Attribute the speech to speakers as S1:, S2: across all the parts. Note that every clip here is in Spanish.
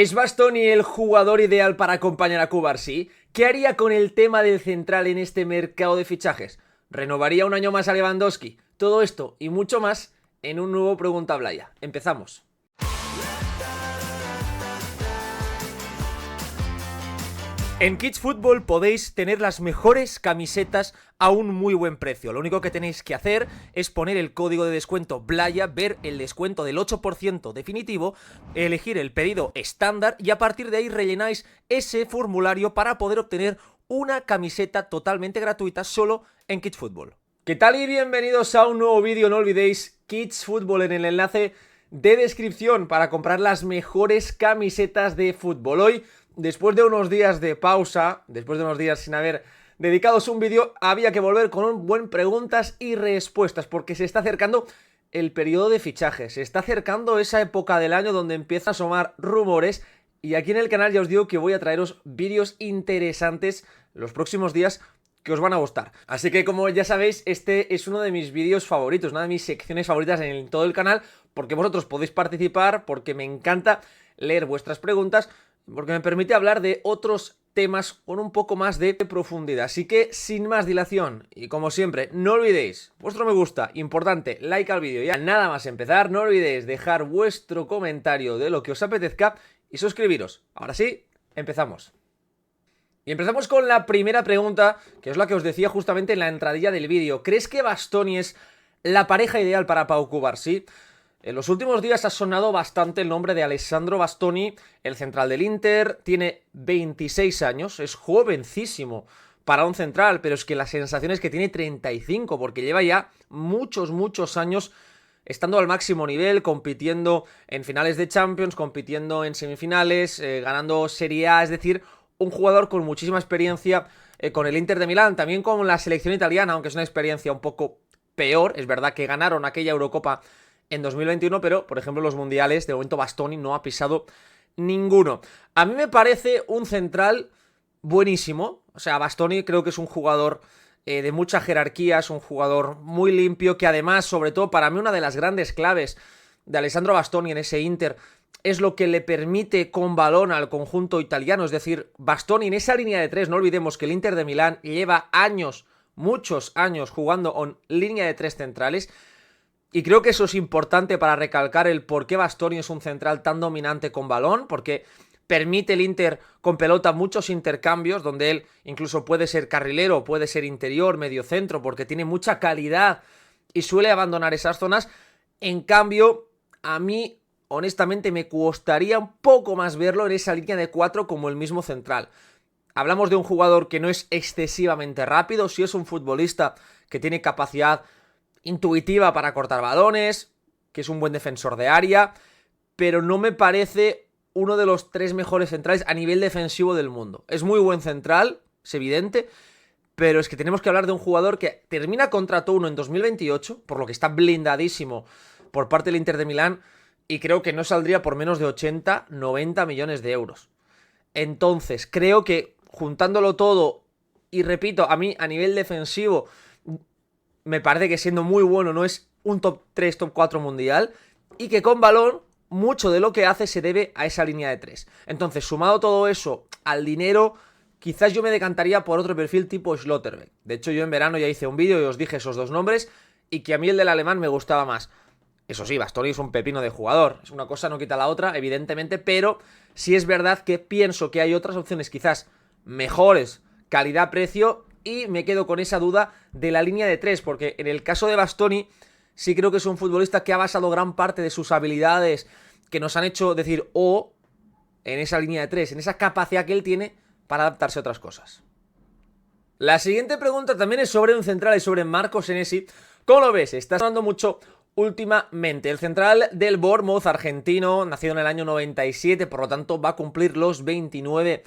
S1: ¿Es Bastoni el jugador ideal para acompañar a Cubarsí? ¿Qué haría con el tema del central en este mercado de fichajes? ¿Renovaría un año más a Lewandowski? Todo esto y mucho más en un nuevo Pregunta Blaya. Empezamos. En Kids Football podéis tener las mejores camisetas a un muy buen precio. Lo único que tenéis que hacer es poner el código de descuento Blaya, ver el descuento del 8% definitivo, elegir el pedido estándar y a partir de ahí rellenáis ese formulario para poder obtener una camiseta totalmente gratuita solo en Kids Football. ¿Qué tal y bienvenidos a un nuevo vídeo? No olvidéis Kids Football en el enlace de descripción para comprar las mejores camisetas de fútbol. Hoy, después de unos días de pausa, después de unos días sin haber dedicados un vídeo, había que volver con un buen preguntas y respuestas, porque se está acercando el periodo de fichajes, se está acercando esa época del año donde empiezan a asomar rumores, y aquí en el canal ya os digo que voy a traeros vídeos interesantes los próximos días que os van a gustar. Así que, como ya sabéis, este es uno de mis vídeos favoritos, una de mis secciones favoritas en todo el canal, porque vosotros podéis participar, porque me encanta leer vuestras preguntas, porque me permite hablar de otros temas con un poco más de profundidad. Así que, sin más dilación, y como siempre, no olvidéis vuestro me gusta, importante, like al vídeo. Ya nada más empezar, no olvidéis dejar vuestro comentario de lo que os apetezca y suscribiros. Ahora sí, empezamos. Y empezamos con la primera pregunta, que es la que os decía justamente en la entradilla del vídeo. ¿Crees que Bastoni es la pareja ideal para Pau Cubarsí? En los últimos días ha sonado bastante el nombre de Alessandro Bastoni, el central del Inter, tiene 26 años, es jovencísimo para un central, pero es que la sensación es que tiene 35, porque lleva ya muchos años estando al máximo nivel, compitiendo en finales de Champions, compitiendo en semifinales, ganando Serie A, es decir, un jugador con muchísima experiencia con el Inter de Milán, también con la selección italiana, aunque es una experiencia un poco peor. Es verdad que ganaron aquella Eurocopa en 2021, pero, por ejemplo, los mundiales, de momento Bastoni no ha pisado ninguno. A mí me parece un central buenísimo. O sea, Bastoni creo que es un jugador de mucha jerarquía, es un jugador muy limpio, que además, sobre todo, para mí una de las grandes claves de Alessandro Bastoni en ese Inter es lo que le permite con balón al conjunto italiano. Es decir, Bastoni en esa línea de tres, no olvidemos que el Inter de Milán lleva años, muchos años jugando con línea de tres centrales. Y creo que eso es importante para recalcar el por qué Bastoni es un central tan dominante con balón, porque permite el Inter con pelota muchos intercambios, donde él incluso puede ser carrilero, puede ser interior, mediocentro, porque tiene mucha calidad y suele abandonar esas zonas. En cambio, a mí, honestamente, me costaría un poco más verlo en esa línea de 4 como el mismo central. Hablamos de un jugador que no es excesivamente rápido, sí es un futbolista que tiene capacidad intuitiva para cortar balones, que es un buen defensor de área, pero no me parece uno de los 3 mejores centrales a nivel defensivo del mundo. Es muy buen central, es evidente, pero es que tenemos que hablar de un jugador que termina contrato 1 en 2028, por lo que está blindadísimo por parte del Inter de Milán, y creo que no saldría por menos de 80-90 millones de euros. Entonces, creo que juntándolo todo, y repito, a mí a nivel defensivo me parece que siendo muy bueno no es un top 3, top 4 mundial, y que con balón mucho de lo que hace se debe a esa línea de 3. Entonces, sumado todo eso al dinero, quizás yo me decantaría por otro perfil tipo Schlotterbeck. De hecho, yo en verano ya hice un vídeo y os dije esos dos nombres, y que a mí el del alemán me gustaba más. Eso sí, Bastoni es un pepino de jugador, es una cosa no quita la otra, evidentemente, pero sí es verdad que pienso que hay otras opciones quizás mejores, calidad-precio, y me quedo con esa duda de la línea de 3, porque en el caso de Bastoni sí creo que es un futbolista que ha basado gran parte de sus habilidades, que nos han hecho decir en esa línea de 3, en esa capacidad que él tiene para adaptarse a otras cosas. La siguiente pregunta también es sobre un central y sobre Marco Senesi. ¿Cómo lo ves? Está sonando mucho últimamente. El central del Bournemouth, argentino, nacido en el año 97, por lo tanto va a cumplir los 29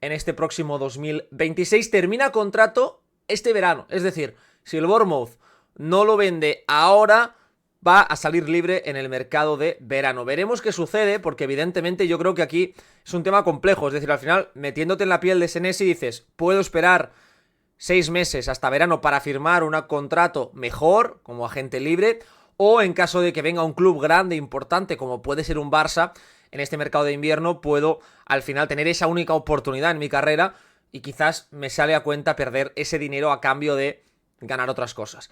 S1: en este próximo 2026. Termina contrato este verano, es decir, si el Bournemouth no lo vende ahora, va a salir libre en el mercado de verano. Veremos qué sucede, porque evidentemente yo creo que aquí es un tema complejo. Es decir, al final, metiéndote en la piel de Senesi, dices, puedo esperar 6 meses hasta verano para firmar un contrato mejor como agente libre, o en caso de que venga un club grande, importante, como puede ser un Barça, en este mercado de invierno puedo al final tener esa única oportunidad en mi carrera y quizás me sale a cuenta perder ese dinero a cambio de ganar otras cosas.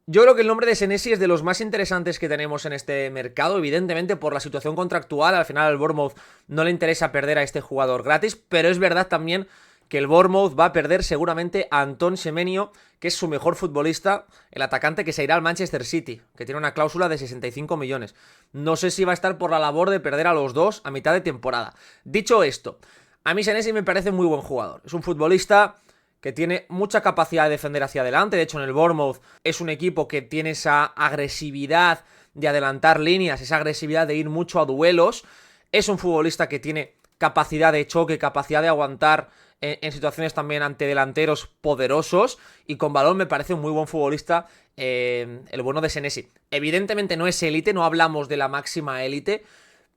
S1: Yo creo que el nombre de Senesi es de los más interesantes que tenemos en este mercado, evidentemente por la situación contractual. Al final al Bournemouth no le interesa perder a este jugador gratis, pero es verdad también que el Bournemouth va a perder seguramente a Anton Semenyo, que es su mejor futbolista, el atacante que se irá al Manchester City, que tiene una cláusula de 65 millones. No sé si va a estar por la labor de perder a los dos a mitad de temporada. Dicho esto, a mí Senesi me parece muy buen jugador. Es un futbolista que tiene mucha capacidad de defender hacia adelante. De hecho, en el Bournemouth es un equipo que tiene esa agresividad de adelantar líneas, esa agresividad de ir mucho a duelos. Es un futbolista que tiene capacidad de choque, capacidad de aguantar en situaciones también ante delanteros poderosos, y con balón me parece un muy buen futbolista el bueno de Senesi. Evidentemente no es élite, no hablamos de la máxima élite,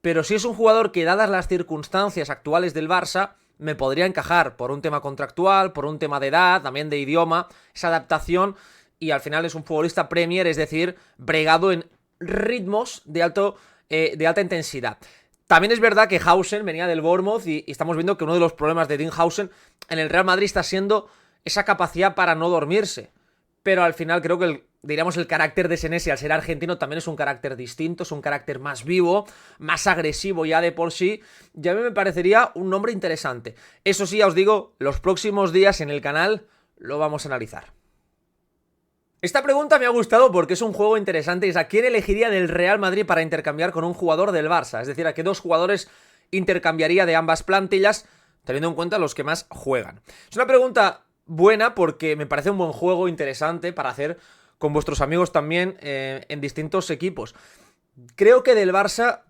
S1: pero sí es un jugador que, dadas las circunstancias actuales del Barça, me podría encajar por un tema contractual, por un tema de edad, también de idioma, esa adaptación, y al final es un futbolista Premier, es decir, bregado en ritmos de alta intensidad. También es verdad que Hausen venía del Bournemouth y estamos viendo que uno de los problemas de Dean Hausen en el Real Madrid está siendo esa capacidad para no dormirse. Pero al final creo que el carácter de Senesi, al ser argentino, también es un carácter distinto, es un carácter más vivo, más agresivo ya de por sí, y a mí me parecería un nombre interesante. Eso sí, ya os digo, los próximos días en el canal lo vamos a analizar. Esta pregunta me ha gustado porque es un juego interesante, es a quién elegiría del Real Madrid para intercambiar con un jugador del Barça, es decir, a qué dos jugadores intercambiaría de ambas plantillas, teniendo en cuenta los que más juegan. Es una pregunta buena porque me parece un buen juego interesante para hacer con vuestros amigos también en distintos equipos. Creo que del Barça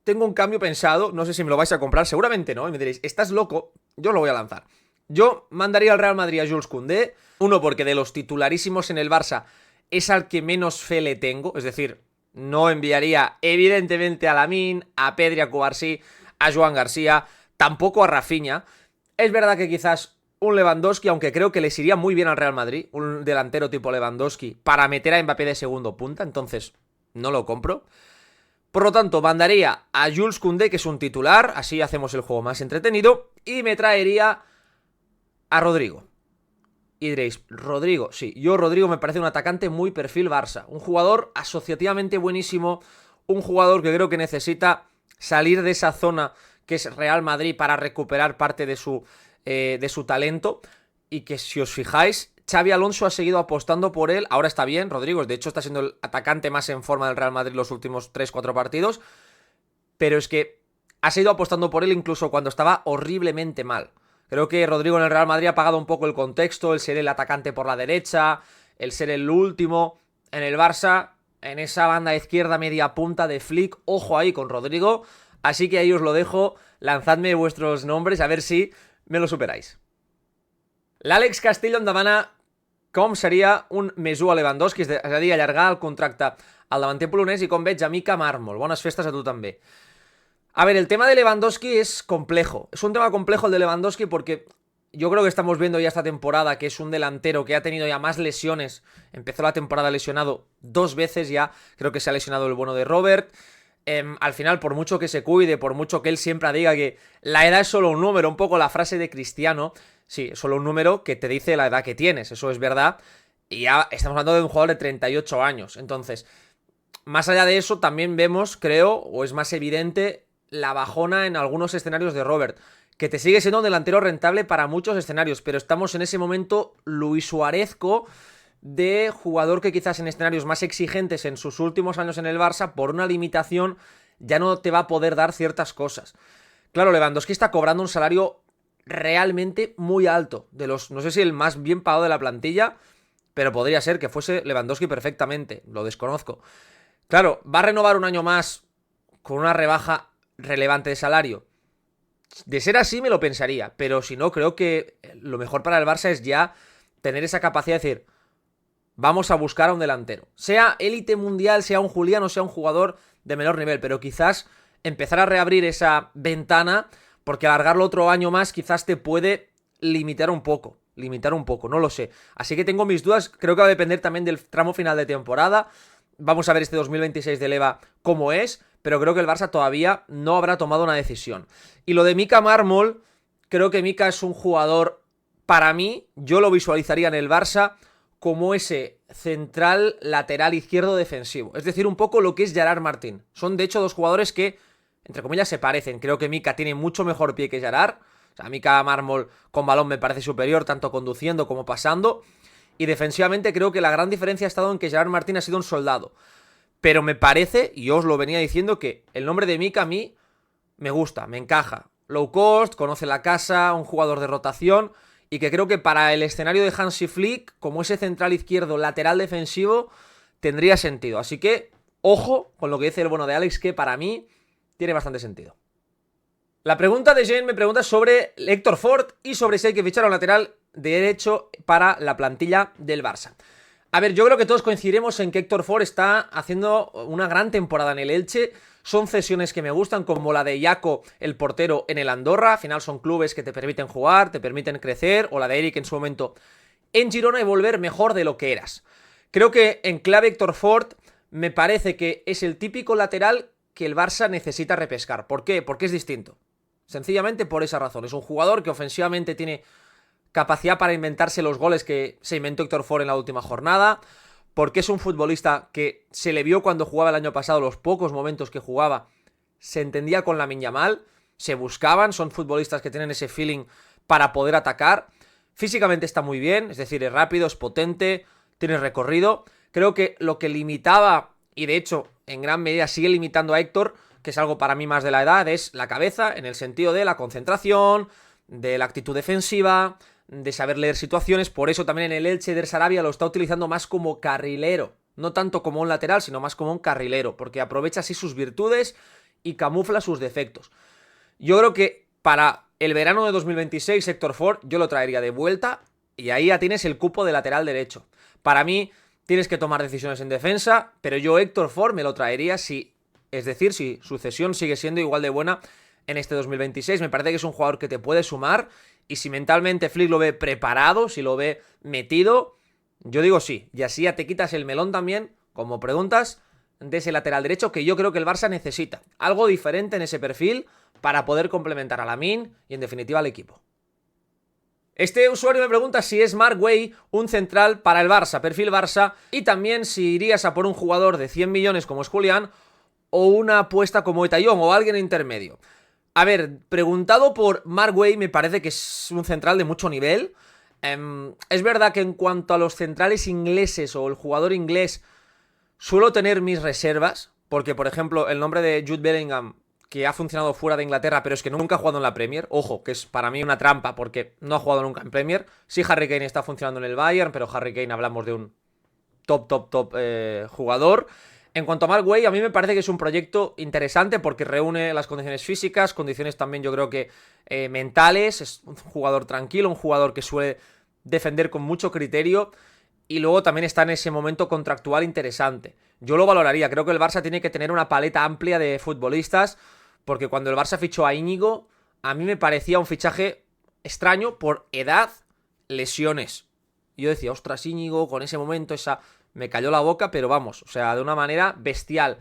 S1: tengo un cambio pensado, no sé si me lo vais a comprar, seguramente no, y me diréis, ¿estás loco? Yo lo voy a lanzar. Yo mandaría al Real Madrid a Jules Koundé, uno porque de los titularísimos en el Barça es al que menos fe le tengo, es decir, no enviaría evidentemente a Lamine, a Pedri, a Cubarsí, a Joan García, tampoco a Rafinha. Es verdad que quizás un Lewandowski, aunque creo que les iría muy bien al Real Madrid, un delantero tipo Lewandowski, para meter a Mbappé de segundo punta, entonces no lo compro. Por lo tanto, mandaría a Jules Koundé, que es un titular, así hacemos el juego más entretenido, y me traería a Rodrigo. Y diréis, Rodrigo, sí, Rodrigo me parece un atacante muy perfil Barça, un jugador asociativamente buenísimo, un jugador que creo que necesita salir de esa zona que es Real Madrid para recuperar parte de su talento, y que si os fijáis, Xabi Alonso ha seguido apostando por él. Ahora está bien, Rodrigo, de hecho está siendo el atacante más en forma del Real Madrid los últimos 3-4 partidos, pero es que ha seguido apostando por él incluso cuando estaba horriblemente mal. Creo que Rodrigo en el Real Madrid ha pagado un poco el contexto, el ser el atacante por la derecha, el ser el último. En el Barça, en esa banda izquierda media punta de Flick, ojo ahí con Rodrigo. Así que ahí os lo dejo, lanzadme vuestros nombres a ver si me lo superáis. L'Àlex Castillo em demana com seria un Mesut a Lewandowski, és a dir, allargar el contracte al davanter polonès, i com veig a Mika Mármol. Bones festes a tu també. A ver, el tema de Lewandowski es complejo. Es un tema complejo el de Lewandowski porque yo creo que estamos viendo ya esta temporada que es un delantero que ha tenido ya más lesiones. Empezó la temporada lesionado 2 veces ya. Creo que se ha lesionado el bueno de Robert. Al final, por mucho que se cuide, por mucho que él siempre diga que la edad es solo un número, un poco la frase de Cristiano, sí, es solo un número que te dice la edad que tienes, eso es verdad. Y ya estamos hablando de un jugador de 38 años. Entonces, más allá de eso, también vemos, creo, o es más evidente, la bajona en algunos escenarios de Robert, que te sigue siendo un delantero rentable para muchos escenarios, pero estamos en ese momento Luis Suárezco de jugador que quizás en escenarios más exigentes en sus últimos años en el Barça, por una limitación, ya no te va a poder dar ciertas cosas. Claro, Lewandowski está cobrando un salario realmente muy alto, de los, no sé si el más bien pagado de la plantilla, pero podría ser que fuese Lewandowski perfectamente, lo desconozco. Claro, va a renovar un año más con una rebaja relevante de salario. De ser así me lo pensaría, pero si no, creo que lo mejor para el Barça es ya tener esa capacidad de decir, vamos a buscar a un delantero, sea élite mundial, sea un Julián o sea un jugador de menor nivel, pero quizás empezar a reabrir esa ventana, porque alargarlo otro año más quizás te puede limitar un poco, no lo sé. Así que tengo mis dudas, creo que va a depender también del tramo final de temporada. Vamos a ver este 2026 de Leva cómo es, pero creo que el Barça todavía no habrá tomado una decisión. Y lo de Mika Mármol, creo que Mika es un jugador, para mí, yo lo visualizaría en el Barça como ese central lateral izquierdo defensivo. Es decir, un poco lo que es Gerard Martín. Son de hecho dos jugadores que, entre comillas, se parecen. Creo que Mika tiene mucho mejor pie que Gerard. O sea, Mika Mármol con balón me parece superior, tanto conduciendo como pasando. Y defensivamente creo que la gran diferencia ha estado en que Gerard Martín ha sido un soldado. Pero me parece, y yo os lo venía diciendo, que el nombre de Mika a mí me gusta, me encaja. Low cost, conoce la casa, un jugador de rotación, y que creo que para el escenario de Hansi Flick, como ese central izquierdo lateral defensivo, tendría sentido. Así que, ojo con lo que dice el bueno de Alex, que para mí tiene bastante sentido. La pregunta de Jane me pregunta sobre Héctor Ford y sobre si hay que fichar a un lateral derecho para la plantilla del Barça. A ver, yo creo que todos coincidiremos en que Héctor Ford está haciendo una gran temporada en el Elche. Son cesiones que me gustan, como la de Jaco, el portero, en el Andorra. Al final son clubes que te permiten jugar, te permiten crecer. O la de Eric en su momento en Girona y volver mejor de lo que eras. Creo que en clave Héctor Ford me parece que es el típico lateral que el Barça necesita repescar. ¿Por qué? Porque es distinto. Sencillamente por esa razón. Es un jugador que ofensivamente tiene capacidad para inventarse los goles que se inventó Héctor Ford en la última jornada, porque es un futbolista que se le vio cuando jugaba el año pasado, los pocos momentos que jugaba, se entendía con Lamine Yamal, se buscaban, son futbolistas que tienen ese feeling para poder atacar. Físicamente está muy bien, es decir, es rápido, es potente, tiene recorrido. Creo que lo que limitaba, y de hecho en gran medida sigue limitando a Héctor, que es algo para mí más de la edad, es la cabeza, en el sentido de la concentración, de la actitud defensiva, de saber leer situaciones. Por eso también en el Elche de Sarabia lo está utilizando más como carrilero, no tanto como un lateral, sino más como un carrilero, porque aprovecha así sus virtudes y camufla sus defectos. Yo creo que para el verano de 2026 Héctor Ford yo lo traería de vuelta, y ahí ya tienes el cupo de lateral derecho. Para mí tienes que tomar decisiones en defensa, pero yo Héctor Ford me lo traería si su cesión sigue siendo igual de buena en este 2026. Me parece que es un jugador que te puede sumar, y si mentalmente Flick lo ve preparado, si lo ve metido, yo digo sí. Y así ya te quitas el melón también, como preguntas, de ese lateral derecho que yo creo que el Barça necesita. Algo diferente en ese perfil para poder complementar a Lamine y en definitiva al equipo. Este usuario me pregunta si es Marc Guéhi un central para el Barça, perfil Barça, y también si irías a por un jugador de 100 millones como es Julián, o una apuesta como Etayón o alguien intermedio. A ver, preguntado por Marc Guéhi, me parece que es un central de mucho nivel. Es verdad que en cuanto a los centrales ingleses o el jugador inglés, suelo tener mis reservas, porque por ejemplo el nombre de Jude Bellingham, que ha funcionado fuera de Inglaterra, pero es que nunca ha jugado en la Premier, ojo, que es para mí una trampa porque no ha jugado nunca en Premier. Sí, Harry Kane está funcionando en el Bayern, pero Harry Kane hablamos de un top jugador. En cuanto a Marc Guéhi, a mí me parece que es un proyecto interesante porque reúne las condiciones físicas, condiciones también yo creo que mentales. Es un jugador tranquilo, un jugador que suele defender con mucho criterio, y luego también está en ese momento contractual interesante. Yo lo valoraría, creo que el Barça tiene que tener una paleta amplia de futbolistas, porque cuando el Barça fichó a Íñigo, a mí me parecía un fichaje extraño por edad, lesiones. Y yo decía, ostras, Íñigo, con ese momento, me cayó la boca, pero vamos, o sea, de una manera bestial.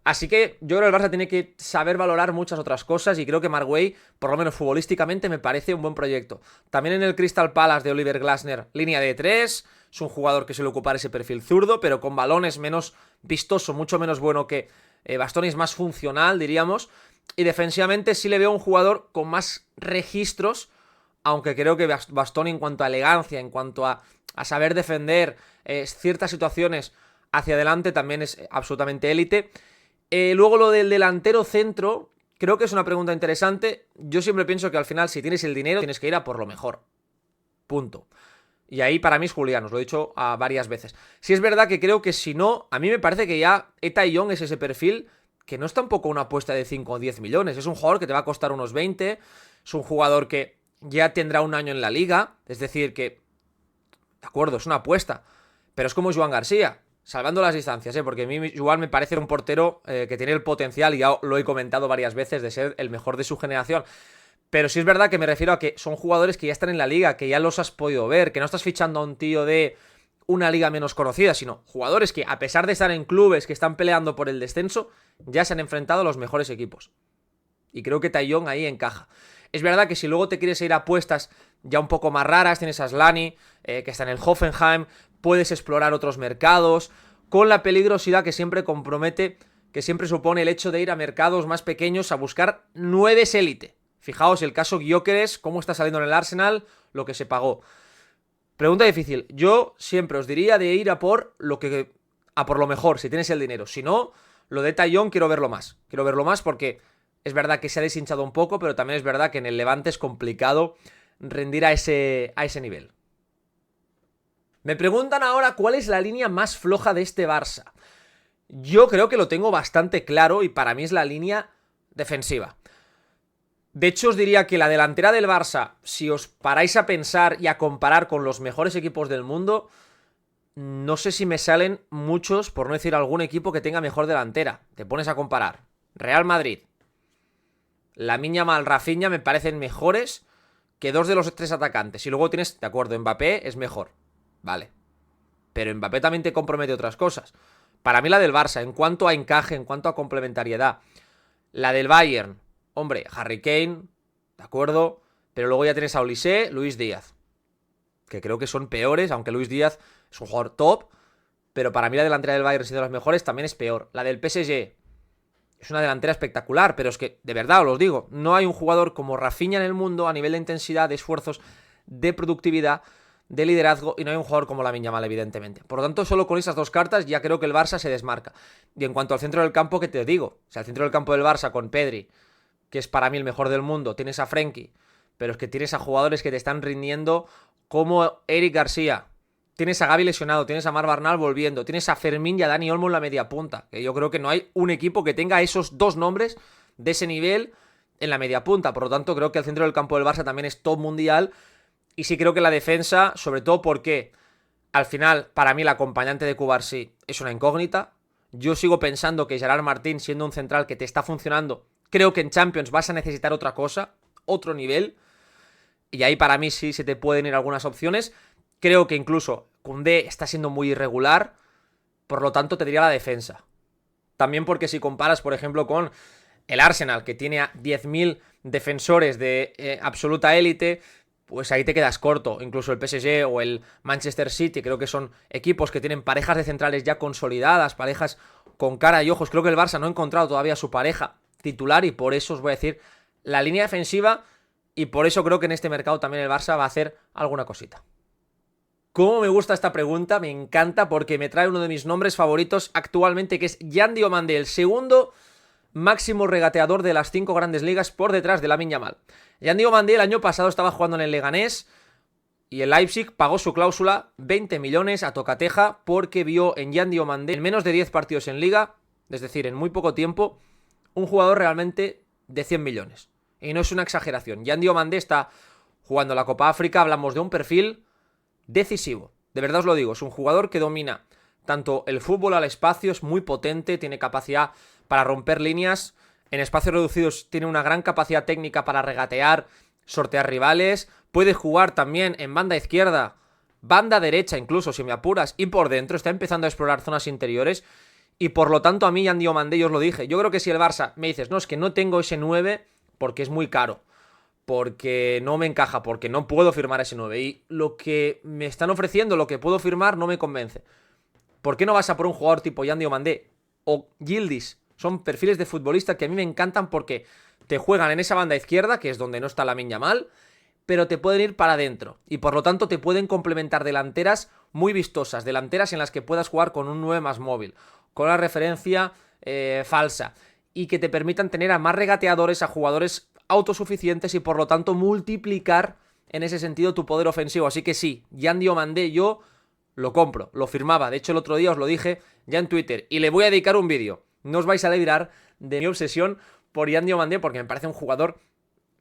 S1: Así que yo creo que el Barça tiene que saber valorar muchas otras cosas, y creo que Marc Guéhi, por lo menos futbolísticamente, me parece un buen proyecto. También en el Crystal Palace de Oliver Glasner, línea de 3, es un jugador que suele ocupar ese perfil zurdo, pero con balones menos vistoso, mucho menos bueno que Bastoni, es más funcional, diríamos. Y defensivamente sí le veo un jugador con más registros, aunque creo que Bastoni en cuanto a elegancia, en cuanto a saber defender ciertas situaciones hacia adelante, también es absolutamente élite. Luego lo del delantero centro, creo que es una pregunta interesante. Yo siempre pienso que al final, si tienes el dinero, tienes que ir a por lo mejor. Punto. Y ahí para mí es Julián, os lo he dicho varias veces. Si es verdad que creo que si no, a mí me parece que ya Etayón es ese perfil que no es tampoco una apuesta de 5 o 10 millones. Es un jugador que te va a costar unos 20. Es un jugador que ya tendrá un año en la liga. Es decir que, de acuerdo, es una apuesta, pero es como Joan García, salvando las distancias, porque a mí Joan me parece un portero que tiene el potencial, y ya lo he comentado varias veces, de ser el mejor de su generación. Pero sí es verdad que me refiero a que son jugadores que ya están en la liga, que ya los has podido ver, que no estás fichando a un tío de una liga menos conocida, sino jugadores que, a pesar de estar en clubes que están peleando por el descenso, ya se han enfrentado a los mejores equipos. Y creo que Taillon ahí encaja. Es verdad que si luego te quieres ir a apuestas ya un poco más raras, tienes a Slani, que está en el Hoffenheim, puedes explorar otros mercados, con la peligrosidad que siempre compromete, que siempre supone el hecho de ir a mercados más pequeños a buscar 9 élite. Fijaos el caso Gyökeres, cómo está saliendo en el Arsenal, lo que se pagó. Pregunta difícil. Yo siempre os diría de ir a por lo mejor, si tienes el dinero. Si no, lo de Taillon quiero verlo más. Quiero verlo más porque es verdad que se ha deshinchado un poco, pero también es verdad que en el Levante es complicado rendir a ese nivel. Me preguntan ahora cuál es la línea más floja de este Barça. Yo creo que lo tengo bastante claro y para mí es la línea defensiva. De hecho, os diría que la delantera del Barça, si os paráis a pensar y a comparar con los mejores equipos del mundo, no sé si me salen muchos, por no decir algún equipo que tenga mejor delantera. Te pones a comparar. Real Madrid, Lamine Yamal, Rafinha me parecen mejores que 2 de los 3 atacantes. Y luego tienes, de acuerdo, Mbappé es mejor. Vale. Pero Mbappé también te compromete otras cosas. Para mí la del Barça, en cuanto a encaje, en cuanto a complementariedad. La del Bayern, hombre, Harry Kane, de acuerdo. Pero luego ya tienes a Olise, Luis Díaz, que creo que son peores, aunque Luis Díaz es un jugador top. Pero para mí la delantera del Bayern, siendo de las mejores, también es peor. La del PSG es una delantera espectacular, pero es que, de verdad, os lo digo, no hay un jugador como Rafinha en el mundo a nivel de intensidad, de esfuerzos, de productividad, de liderazgo, y no hay un jugador como Lamine Yamal, evidentemente. Por lo tanto, solo con esas dos cartas ya creo que el Barça se desmarca. Y en cuanto al centro del campo, ¿qué te digo? O sea, el centro del campo del Barça con Pedri, que es para mí el mejor del mundo, tienes a Frenkie, pero es que tienes a jugadores que te están rindiendo como Eric García, tienes a Gavi lesionado, tienes a Marc Barnal volviendo, tienes a Fermín y a Dani Olmo en la media punta, que yo creo que no hay un equipo que tenga esos dos nombres de ese nivel en la media punta. Por lo tanto, creo que el centro del campo del Barça también es top mundial. Y sí creo que la defensa, sobre todo porque al final, para mí, el acompañante de Cubarsí es una incógnita. Yo sigo pensando que Gerard Martín, siendo un central que te está funcionando, creo que en Champions vas a necesitar otra cosa, otro nivel. Y ahí para mí sí se te pueden ir algunas opciones. Creo que incluso Koundé está siendo muy irregular, por lo tanto te diría la defensa. También porque si comparas, por ejemplo, con el Arsenal, que tiene a 10.000 defensores de absoluta élite, pues ahí te quedas corto. Incluso el PSG o el Manchester City, creo que son equipos que tienen parejas de centrales ya consolidadas, parejas con cara y ojos. Creo que el Barça no ha encontrado todavía su pareja titular y por eso os voy a decir la línea defensiva, y por eso creo que en este mercado también el Barça va a hacer alguna cosita. ¿Cómo me gusta esta pregunta? Me encanta porque me trae uno de mis nombres favoritos actualmente, que es Yan Diomandé, el segundo máximo regateador de las 5 grandes ligas por detrás de Lamine Yamal. Yan Diomandé el año pasado estaba jugando en el Leganés y el Leipzig pagó su cláusula 20 millones a tocateja porque vio en Yan Diomandé, en menos de 10 partidos en liga, es decir, en muy poco tiempo, un jugador realmente de 100 millones. Y no es una exageración. Yan Diomandé está jugando la Copa África, hablamos de un perfil decisivo, de verdad os lo digo, es un jugador que domina tanto el fútbol al espacio, es muy potente, tiene capacidad para romper líneas, en espacios reducidos tiene una gran capacidad técnica para regatear, sortear rivales, puede jugar también en banda izquierda, banda derecha incluso si me apuras, y por dentro está empezando a explorar zonas interiores, y por lo tanto a mí Yan Diomandé, yo os lo dije, yo creo que si el Barça me dices, no, es que no tengo ese 9 porque es muy caro, porque no me encaja, porque no puedo firmar ese 9. Y lo que me están ofreciendo, lo que puedo firmar, no me convence. ¿Por qué no vas a por un jugador tipo Yan Diomandé o Yildiz? Son perfiles de futbolista que a mí me encantan porque te juegan en esa banda izquierda, que es donde no está Lamine Yamal, pero te pueden ir para adentro. Y por lo tanto te pueden complementar delanteras muy vistosas, delanteras en las que puedas jugar con un 9 más móvil, con la referencia falsa, y que te permitan tener a más regateadores, a jugadores autosuficientes y por lo tanto multiplicar en ese sentido tu poder ofensivo. Así que sí, Yan Diomandé yo lo compro, lo firmaba. De hecho el otro día os lo dije ya en Twitter y le voy a dedicar un vídeo. No os vais a librar de mi obsesión por Yan Diomandé porque me parece un jugador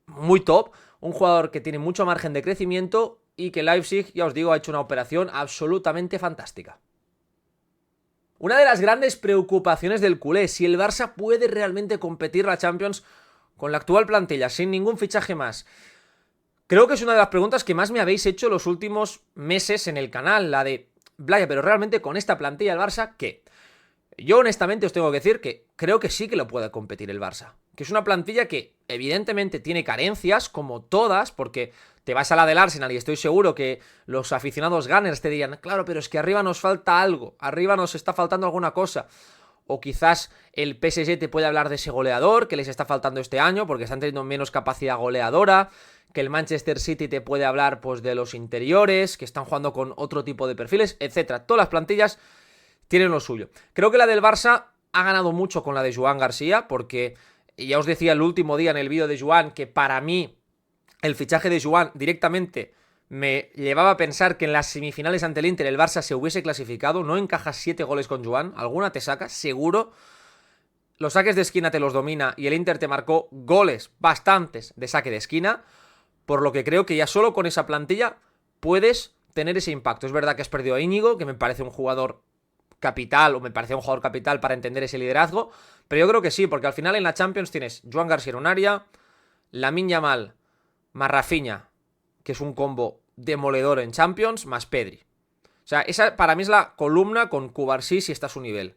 S1: muy top, un jugador que tiene mucho margen de crecimiento y que Leipzig, ya os digo, ha hecho una operación absolutamente fantástica. Una de las grandes preocupaciones del culé, si el Barça puede realmente competir la Champions con la actual plantilla, sin ningún fichaje más. Creo que es una de las preguntas que más me habéis hecho los últimos meses en el canal, la de Blaya, pero realmente con esta plantilla el Barça, ¿qué? Yo honestamente os tengo que decir que creo que sí que lo puede competir el Barça. Que es una plantilla que evidentemente tiene carencias, como todas, porque te vas a la del Arsenal y estoy seguro que los aficionados Gunners te dirían, claro, pero es que arriba nos falta algo, arriba nos está faltando alguna cosa. O quizás el PSG te puede hablar de ese goleador que les está faltando este año porque están teniendo menos capacidad goleadora, que el Manchester City te puede hablar pues de los interiores, que están jugando con otro tipo de perfiles, etcétera. Todas las plantillas tienen lo suyo. Creo que la del Barça ha ganado mucho con la de Joan García, porque ya os decía el último día en el vídeo de Joan que para mí el fichaje de Joan directamente me llevaba a pensar que en las semifinales ante el Inter el Barça se hubiese clasificado. No encajas 7 goles con Joan, alguna te saca, seguro. Los saques de esquina te los domina y el Inter te marcó goles bastantes de saque de esquina, por lo que creo que ya solo con esa plantilla puedes tener ese impacto. Es verdad que has perdido a Íñigo, que me parece un jugador capital, o me parece un jugador capital para entender ese liderazgo, pero yo creo que sí, porque al final en la Champions tienes Joan García en un área, Lamine Yamal, más Rafinha, que es un combo demoledor en Champions, más Pedri. O sea, esa para mí es la columna con Cubarsí si está a su nivel.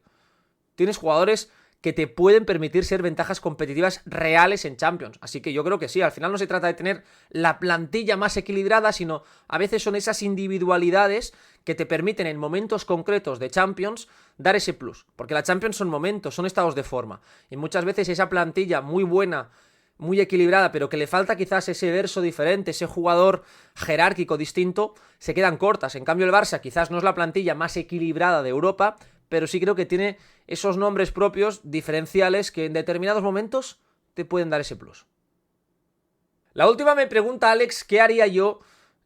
S1: Tienes jugadores que te pueden permitir ser ventajas competitivas reales en Champions. Así que yo creo que sí, al final no se trata de tener la plantilla más equilibrada, sino a veces son esas individualidades que te permiten en momentos concretos de Champions dar ese plus. Porque la Champions son momentos, son estados de forma. Y muchas veces esa plantilla muy buena, muy equilibrada, pero que le falta quizás ese verso diferente, ese jugador jerárquico distinto, se quedan cortas. En cambio el Barça quizás no es la plantilla más equilibrada de Europa, pero sí creo que tiene esos nombres propios diferenciales que en determinados momentos te pueden dar ese plus. La última me pregunta Alex, ¿qué haría yo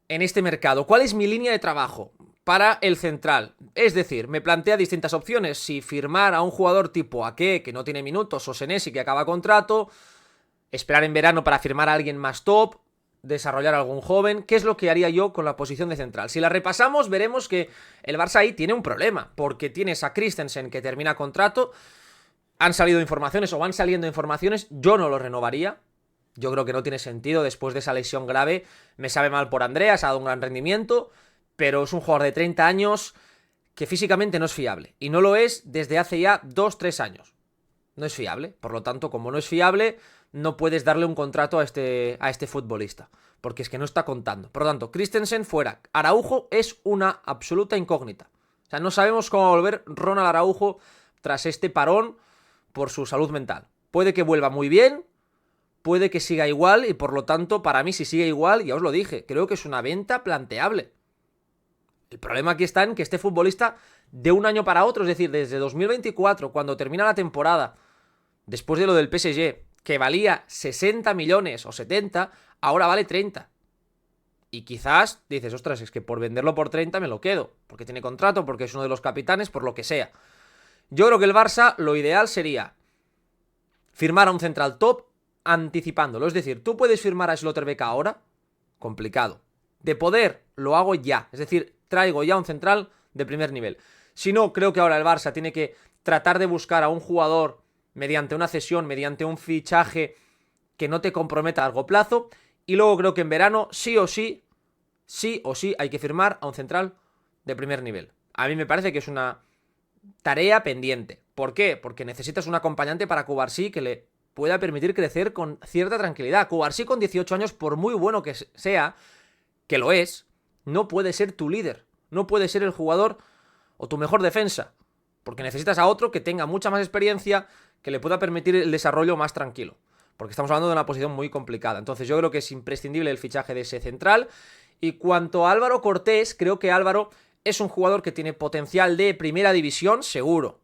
S1: en este mercado? ¿Cuál es mi línea de trabajo para el central? Es decir, me plantea distintas opciones, si firmar a un jugador tipo Ake, que no tiene minutos, o Senesi, que acaba contrato, esperar en verano para firmar a alguien más top, desarrollar a algún joven. ¿Qué es lo que haría yo con la posición de central? Si la repasamos, veremos que el Barça ahí tiene un problema, porque tienes a Christensen que termina contrato, han salido informaciones o van saliendo informaciones, yo no lo renovaría, yo creo que no tiene sentido después de esa lesión grave, me sabe mal por Andreas, ha dado un gran rendimiento, pero es un jugador de 30 años que físicamente no es fiable, y no lo es desde hace ya 2-3 años. No es fiable, por lo tanto, como no es fiable, no puedes darle un contrato a este futbolista, porque es que no está contando. Por lo tanto, Christensen fuera. Araujo es una absoluta incógnita. O sea, no sabemos cómo va a volver Ronald Araujo tras este parón por su salud mental. Puede que vuelva muy bien, puede que siga igual, y por lo tanto, para mí, si sigue igual, ya os lo dije, creo que es una venta planteable. El problema aquí está en que este futbolista, de un año para otro, es decir, desde 2024, cuando termina la temporada, después de lo del PSG, que valía 60 millones o 70, ahora vale 30. Y quizás dices, ostras, es que por venderlo por 30 me lo quedo, porque tiene contrato, porque es uno de los capitanes, por lo que sea. Yo creo que el Barça, lo ideal sería firmar a un central top anticipándolo. Es decir, tú puedes firmar a Schlotterbeck ahora, complicado. De poder, lo hago ya. Es decir, traigo ya un central de primer nivel. Si no, creo que ahora el Barça tiene que tratar de buscar a un jugador mediante una cesión, mediante un fichaje que no te comprometa a largo plazo. Y luego creo que en verano sí o sí hay que firmar a un central de primer nivel. A mí me parece que es una tarea pendiente. ¿Por qué? Porque necesitas un acompañante para Cubarsí que le pueda permitir crecer con cierta tranquilidad. Cubarsí con 18 años, por muy bueno que sea, que lo es, no puede ser tu líder. No puede ser el jugador o tu mejor defensa. Porque necesitas a otro que tenga mucha más experiencia, que le pueda permitir el desarrollo más tranquilo. Porque estamos hablando de una posición muy complicada. Entonces yo creo que es imprescindible el fichaje de ese central. Y cuanto a Álvaro Cortés, creo que Álvaro es un jugador que tiene potencial de primera división, seguro.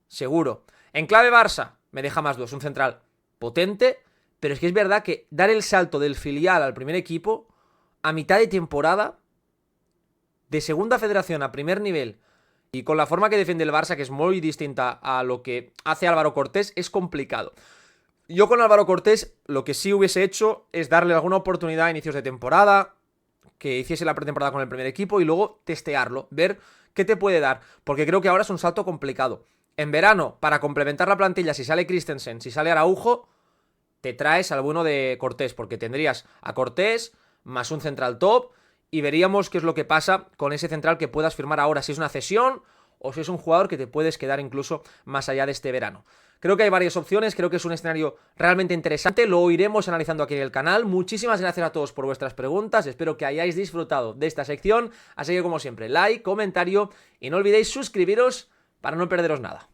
S1: Seguro. En clave Barça, me deja más dudas. Un central potente, pero es que es verdad que dar el salto del filial al primer equipo a mitad de temporada, de segunda federación a primer nivel, y con la forma que defiende el Barça, que es muy distinta a lo que hace Álvaro Cortés, es complicado. Yo con Álvaro Cortés lo que sí hubiese hecho es darle alguna oportunidad a inicios de temporada, que hiciese la pretemporada con el primer equipo y luego testearlo, ver qué te puede dar, porque creo que ahora es un salto complicado. En verano, para complementar la plantilla, si sale Christensen, si sale Araujo, te traes al bueno de Cortés, porque tendrías a Cortés más un central top y veríamos qué es lo que pasa con ese central que puedas firmar ahora, si es una cesión o si es un jugador que te puedes quedar incluso más allá de este verano. Creo que hay varias opciones, creo que es un escenario realmente interesante, lo iremos analizando aquí en el canal. Muchísimas gracias a todos por vuestras preguntas, espero que hayáis disfrutado de esta sección, así que como siempre, like, comentario y no olvidéis suscribiros para no perderos nada.